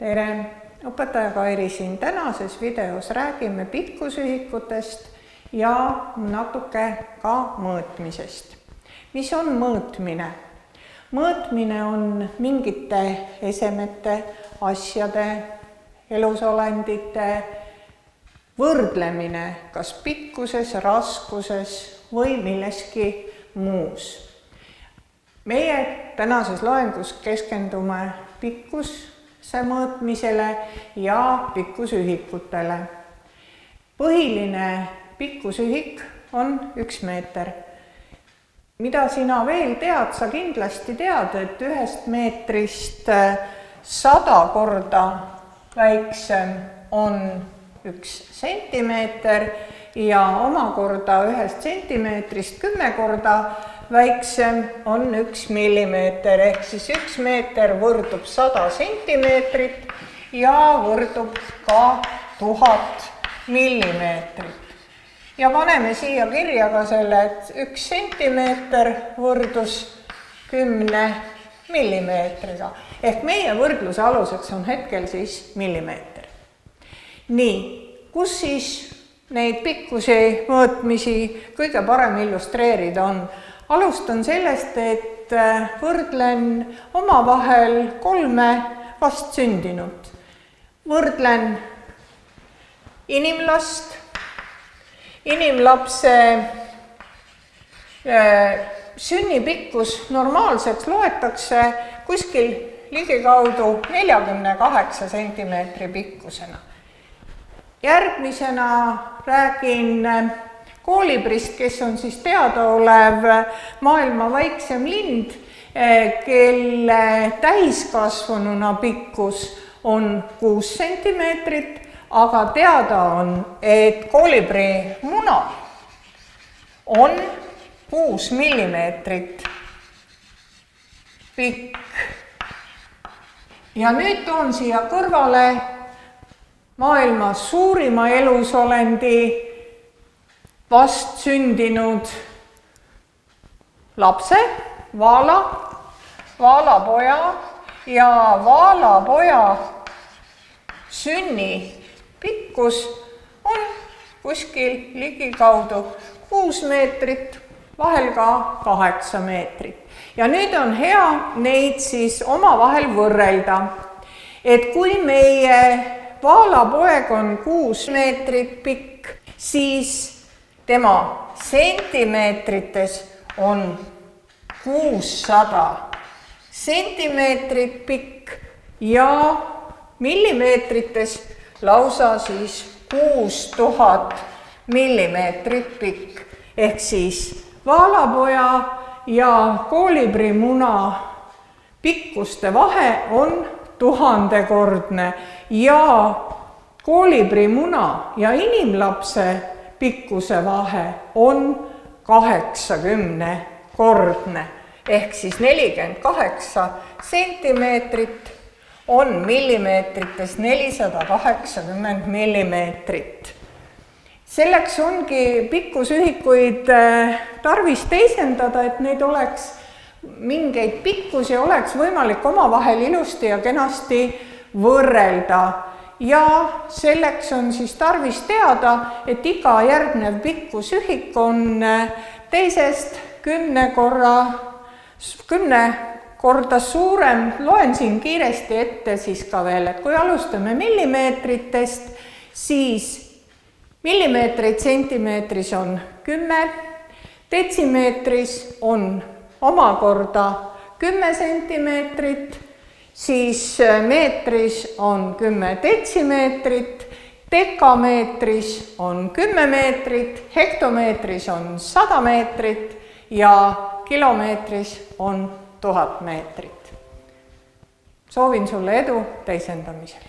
Tere! Õpetaja Kairi siin. Tänases videos räägime pikkusühikutest ja natuke ka mõõtmisest. Mis on mõõtmine? Mõõtmine on mingite esemete, asjade, elusolendite võrdlemine kas pikkuses, raskuses või milleski muus. Meie tänases loengus keskendume pikkuse mõõtmisele ja pikkusühikutele. Põhiline pikkusühik on 1 meeter. Mida sina veel tead? Sa kindlasti tead, et 1 meetrist 100 korda väiksem on 1 sentimeeter ja omakorda 1 sentimeetrist 10 korda väiksem on 1 millimeeter, ehk siis 1 meeter võrdub 100 sentimeetrit ja võrdub ka 1000 millimeetrit. Ja paneme siia kirja ka selle, et 1 sentimeeter võrdus 10 millimeetriga. Ehk meie võrdluse aluseks on hetkel siis millimeeter. Nii, kus siis neid pikkusi mõõtmisi kõige parem illustreerida on? Alustan sellest, et võrdlen omavahel 3 vastsündinut. Võrdlen inimlast. Inimlapse sünnipikkus normaalseks loetakse kuskil ligikaudu 48 sentimeetri pikkusena. Järgmisena räägin koolibrist, kes on siis teadaolev maailma väiksem lind, kelle täiskasvanuna pikkus on 6 sentimeetrit, aga teada on, et koolibri muna on 6 millimeetrit pikk. Ja nüüd toon siia kõrvale maailma suurima elusolendi vastsündinud lapse, vaalapoja ja vaalapoja sünnipikkus on kuskil ligikaudu 6 meetrit, vahel ka 8 meetrit. Ja nüüd on hea neid siis omavahel võrrelda, et kui meie vaalapoeg on 6 meetrit pikk, siis tema sentimeetrites on 600 sentimeetrit pikk ja millimeetrites lausa siis 6000 millimeetrit pikk. Ehk siis vaalapoja ja koolibri muna pikkuste vahe on 1000-kordne ja koolibri muna ja inimlapse pikkuse vahe on 80-kordne. Ehk siis 48 sentimeetrit on millimeetrites 480 millimeetrit. Selleks ongi pikkusühikuid tarvis teisendada, et neid oleks mingeid pikkusi oleks võimalik omavahel ilusti ja kenasti võrrelda. Ja selleks on siis tarvis teada, et iga järgnev pikkusühik on teisest 10 korda suurem. Loen siin kiiresti ette siis ka veel, et kui alustame millimeetritest, siis millimeetreid sentimeetris on 10, detsimeetris on omakorda 10 sentimeetrit, siis meetris on 10 detsimeetrit, dekameetris on 10 meetrit, hektomeetris on 100 meetrit ja kilomeetris on 1000 meetrit. Soovin sulle edu teisendamisel.